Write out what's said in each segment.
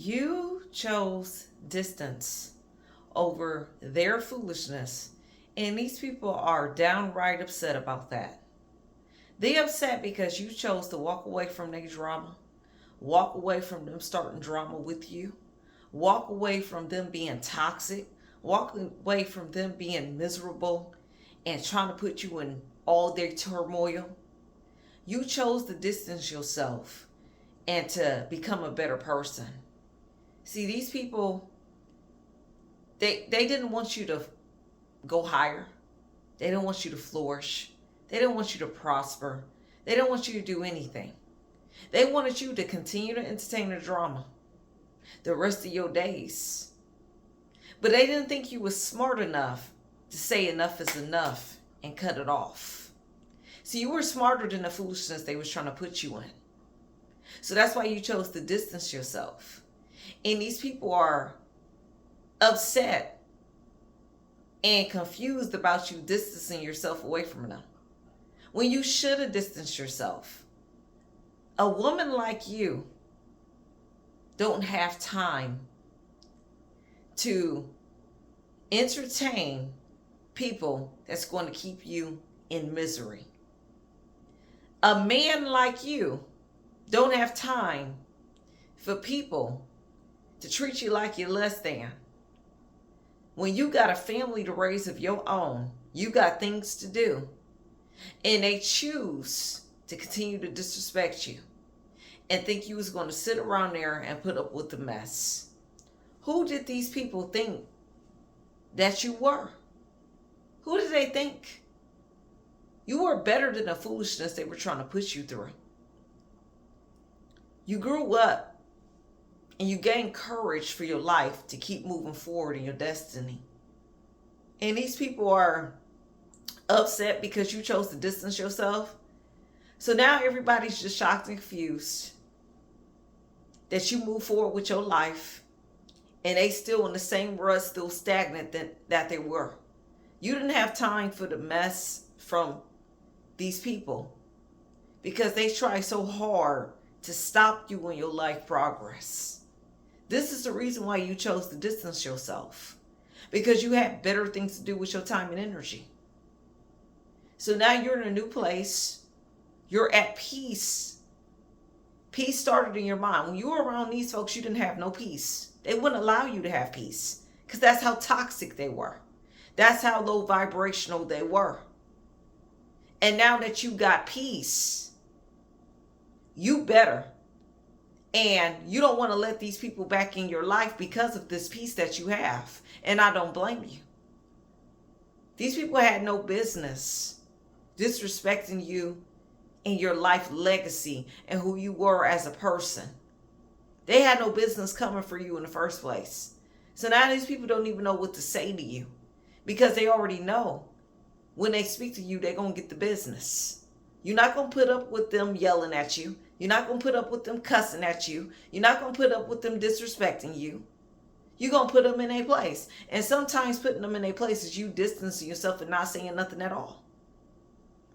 You chose distance over their foolishness, and these people are downright upset about that. They upset because you chose to walk away from their drama, walk away from them starting drama with you, walk away from them being toxic, walk away from them being miserable and trying to put you in all their turmoil. You chose to distance yourself and to become a better person. See, these people, they didn't want you to go higher. They didn't want you to flourish. They didn't want you to prosper. They didn't want you to do anything. They wanted you to continue to entertain the drama the rest of your days. But they didn't think you was smart enough to say enough is enough and cut it off. See, you were smarter than the foolishness they was trying to put you in. So that's why you chose to distance yourself. And these people are upset and confused about you distancing yourself away from them, when you should have distanced yourself. A woman like you don't have time to entertain people that's going to keep you in misery. A man like you don't have time for people to treat you like you're less than. When you got a family to raise of your own, you got things to do. And they choose to continue to disrespect you and think you was going to sit around there and put up with the mess. Who did these people think that you were? Who did they think? You were better than the foolishness they were trying to push you through. You grew up and you gained courage for your life to keep moving forward in your destiny. And these people are upset because you chose to distance yourself. So now everybody's just shocked and confused that you move forward with your life and they still in the same rut, still stagnant that they were. You didn't have time for the mess from these people because they try so hard to stop you in your life progress. This is the reason why you chose to distance yourself, because you had better things to do with your time and energy. So now you're in a new place. You're at peace. Peace started in your mind. When you were around these folks, you didn't have no peace. They wouldn't allow you to have peace because that's how toxic they were. That's how low vibrational they were. And now that you got peace, you better. And you don't want to let these people back in your life because of this peace that you have. And I don't blame you. These people had no business disrespecting you and your life legacy and who you were as a person. They had no business coming for you in the first place. So now these people don't even know what to say to you because they already know when they speak to you, they're going to get the business. You're not going to put up with them yelling at you. You're not going to put up with them cussing at you. You're not going to put up with them disrespecting you. You're going to put them in a place. And sometimes putting them in a place is you distancing yourself and not saying nothing at all.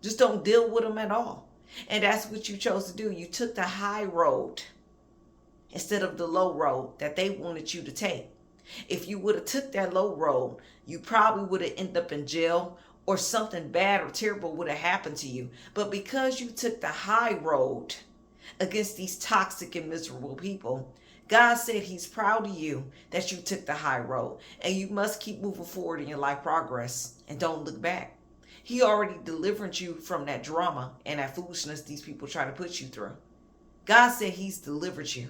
Just don't deal with them at all. And that's what you chose to do. You took the high road instead of the low road that they wanted you to take. If you would have took that low road, you probably would have ended up in jail or something bad or terrible would have happened to you. But because you took the high road against these toxic and miserable people, God said he's proud of you that you took the high road. And you must keep moving forward in your life progress and don't look back. He already delivered you from that drama and that foolishness these people try to put you through. God said he's delivered you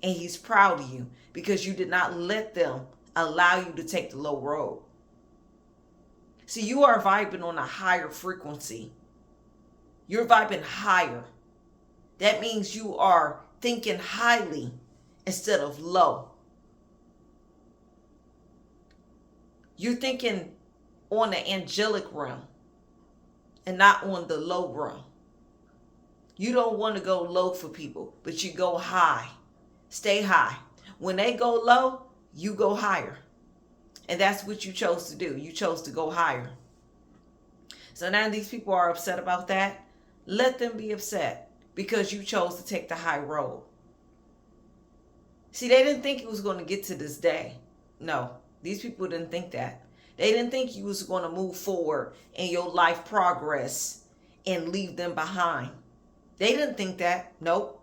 and he's proud of you because you did not let them allow you to take the low road. See, you are vibing on a higher frequency. You're vibing higher. That means you are thinking highly instead of low. You're thinking on the angelic realm and not on the low realm. You don't want to go low for people, but you go high. Stay high. When they go low, you go higher. And that's what you chose to do. You chose to go higher. So now these people are upset about that. Let them be upset because you chose to take the high road. See, they didn't think it was going to get to this day. No, these people didn't think that. They didn't think you was going to move forward in your life progress and leave them behind. They didn't think that. Nope.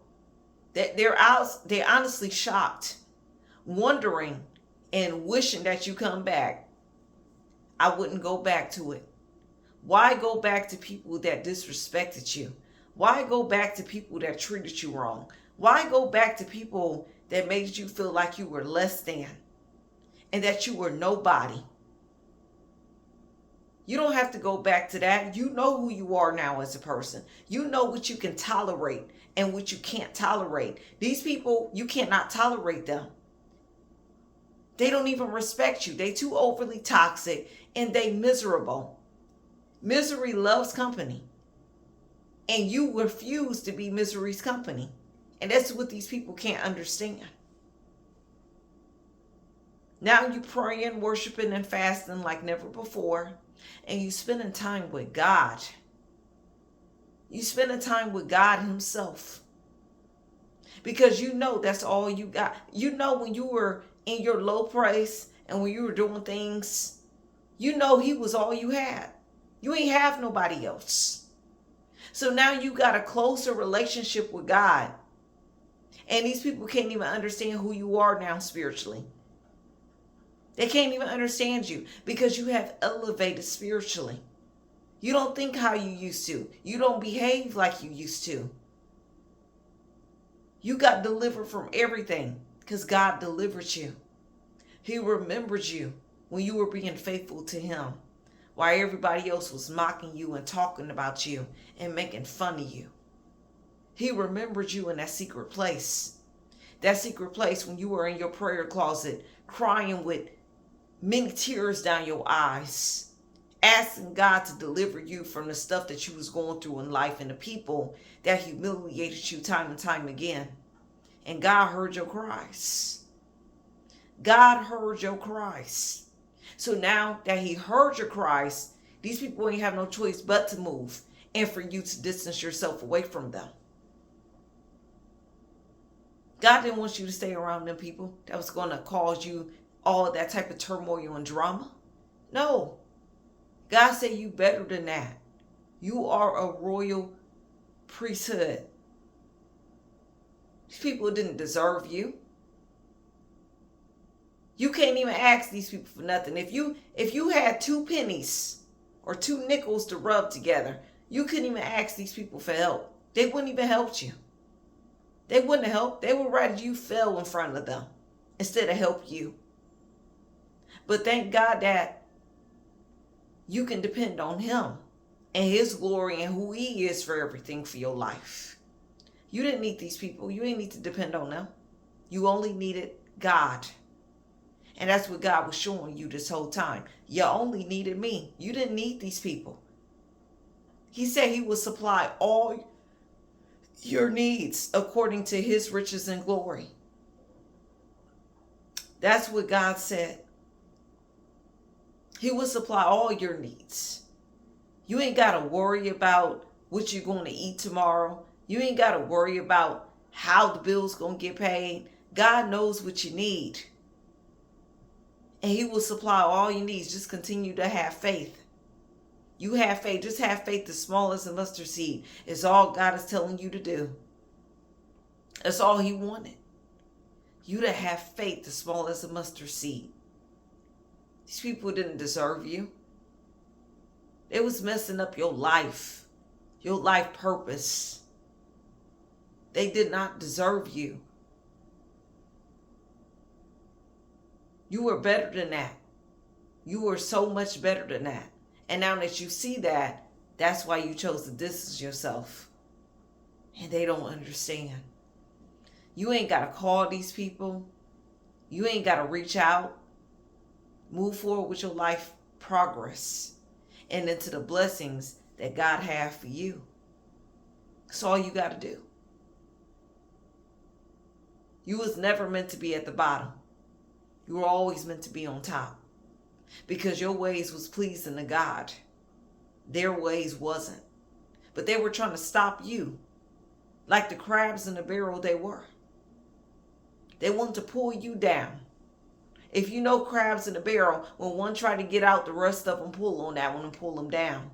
They're out. They're honestly shocked, wondering and wishing that you come back. I wouldn't go back to it. Why go back to people that disrespected you? Why go back to people that treated you wrong? Why go back to people that made you feel like you were less than and that you were nobody? You don't have to go back to that. You know who you are now as a person. You know what you can tolerate and what you can't tolerate. These people, you cannot tolerate them. They don't even respect you. They too overly toxic and they miserable. Misery loves company. And you refuse to be misery's company. And that's what these people can't understand. Now you praying, worshiping, and fasting like never before. And you spending time with God. You spending time with God himself. Because you know that's all you got. You know when you were in your low place and when you were doing things, you know he was all you had. You ain't have nobody else. So now you got a closer relationship with God. And these people can't even understand who you are now spiritually. They can't even understand you because you have elevated spiritually. You don't think how you used to. You don't behave like you used to. You got delivered from everything because God delivered you. He remembered you when you were being faithful to him, while everybody else was mocking you and talking about you and making fun of you. He remembered you in that secret place. That secret place when you were in your prayer closet crying with many tears down your eyes, asking God to deliver you from the stuff that you was going through in life and the people that humiliated you time and time again. And God heard your cries. God heard your cries. So now that he heard your cries, these people ain't have no choice but to move and for you to distance yourself away from them. God didn't want you to stay around them people that was going to cause you all that type of turmoil and drama. No. God said you better than that. You are a royal priesthood. These people didn't deserve you. You can't even ask these people for nothing. If you had 2 pennies or 2 nickels to rub together, you couldn't even ask these people for help. They wouldn't even help you. They wouldn't help. They would rather you fell in front of them instead of help you. But thank God that you can depend on him and his glory and who he is for everything for your life. You didn't need these people. You didn't need to depend on them. You only needed God. And that's what God was showing you this whole time. You only needed me. You didn't need these people. He said he would supply all your needs according to his riches and glory. That's what God said. He will supply all your needs. You ain't got to worry about what you're going to eat tomorrow. You ain't got to worry about how the bill's going to get paid. God knows what you need. And he will supply all your needs. Just continue to have faith. You have faith. Just have faith. The smallest of mustard seed is all God is telling you to do. That's all he wanted. You to have faith, the smallest of mustard seed. These people didn't deserve you. It was messing up your life purpose. They did not deserve you. You were better than that. You were so much better than that. And now that you see that, that's why you chose to distance yourself. And they don't understand. You ain't got to call these people. You ain't got to reach out. Move forward with your life progress and into the blessings that God has for you. That's all you got to do. You was never meant to be at the bottom. You were always meant to be on top. Because your ways was pleasing to God. Their ways wasn't. But they were trying to stop you. Like the crabs in the barrel they were. They want to pull you down. If you know crabs in a barrel, when one tried to get out, the rest of them pull on that one and pull them down.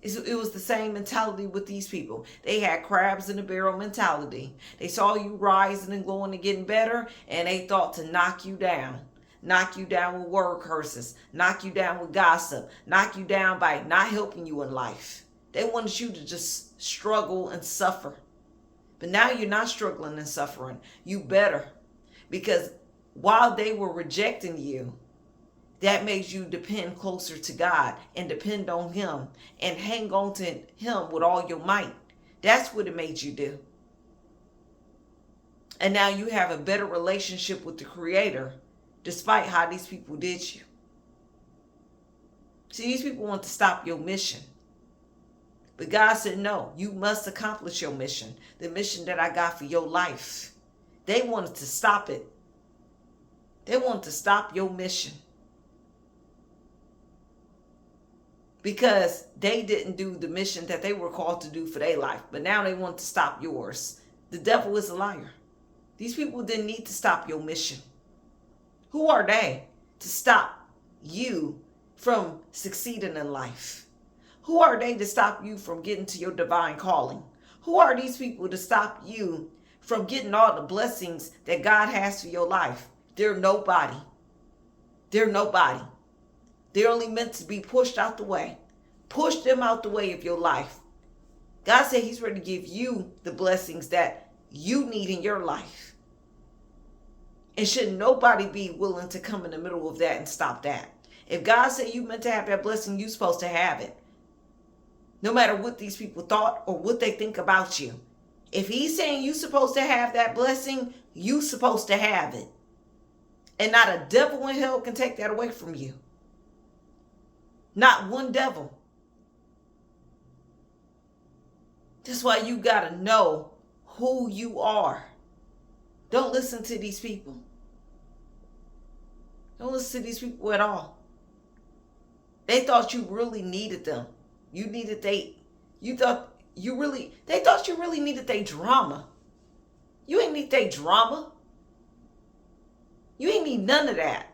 It was the same mentality with these people. They had crabs in a barrel mentality. They saw you rising and glowing and getting better, and they thought to knock you down. Knock you down with word curses. Knock you down with gossip. Knock you down by not helping you in life. They wanted you to just struggle and suffer. But now you're not struggling and suffering. You better. Because while they were rejecting you, that made you depend closer to God and depend on Him and hang on to Him with all your might. That's what it made you do. And now you have a better relationship with the Creator despite how these people did you. See, these people want to stop your mission. But God said, no, you must accomplish your mission, the mission that I got for your life. They wanted to stop it. They wanted to stop your mission. Because they didn't do the mission that they were called to do for their life. But now they want to stop yours. The devil is a liar. These people didn't need to stop your mission. Who are they to stop you from succeeding in life? Who are they to stop you from getting to your divine calling? Who are these people to stop you from getting all the blessings that God has for your life? They're nobody. They're nobody. They're only meant to be pushed out the way. Push them out the way of your life. God said He's ready to give you the blessings that you need in your life. And should nobody be willing to come in the middle of that and stop that? If God said you meant to have that blessing, you're supposed to have it. No matter what these people thought or what they think about you. If He's saying you're supposed to have that blessing, you're supposed to have it. And not a devil in hell can take that away from you. Not one devil. That's why you got to know who you are. Don't listen to these people. Don't listen to these people at all. They thought you really needed them. They thought you really needed their drama. You ain't need their drama. You ain't need none of that.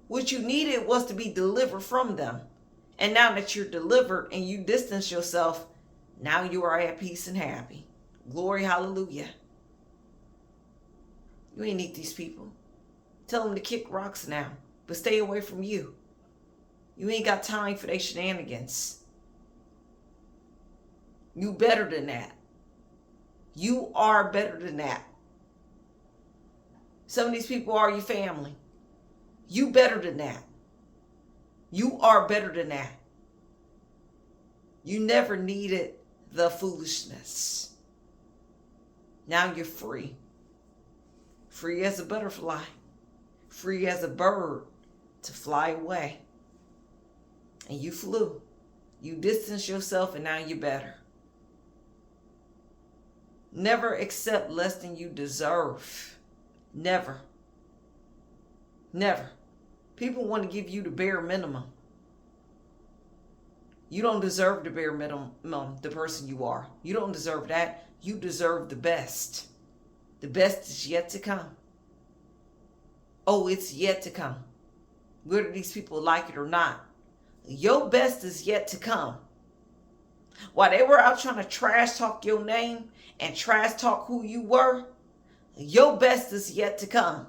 What you needed was to be delivered from them. And now that you're delivered and you distance yourself, now you are at peace and happy. Glory, hallelujah. You ain't need these people. Tell them to kick rocks now, but stay away from you. You ain't got time for their shenanigans. You better than that. You are better than that. Some of these people are your family. You better than that. You are better than that. You never needed the foolishness. Now you're free. Free as a butterfly. Free as a bird to fly away. And you flew. You distanced yourself and now you're better. Never accept less than you deserve. Never. Never. People want to give you the bare minimum. You don't deserve the bare minimum, the person you are. You don't deserve that. You deserve the best. The best is yet to come. Oh, it's yet to come. Whether these people like it or not. Your best is yet to come. While they were out trying to trash talk your name and trash talk who you were, your best is yet to come.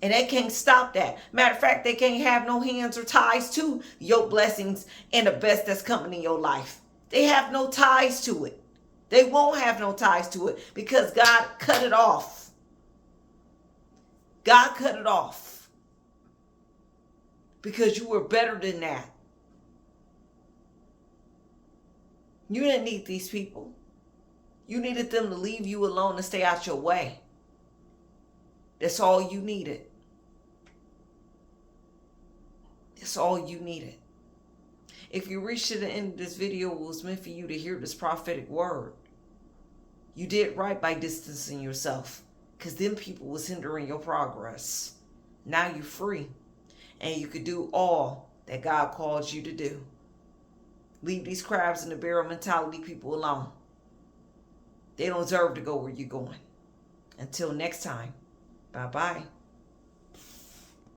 And they can't stop that. Matter of fact, they can't have no hands or ties to your blessings and the best that's coming in your life. They have no ties to it. They won't have no ties to it because God cut it off. God cut it off. Because you were better than that. You didn't need these people. You needed them to leave you alone and stay out your way. That's all you needed. That's all you needed. If you reached to the end of this video, it was meant for you to hear this prophetic word. You did right by distancing yourself because them people was hindering your progress. Now you're free and you could do all that God called you to do. Leave these crabs in the barrel mentality people alone. They don't deserve to go where you're going. Until next time. Bye bye.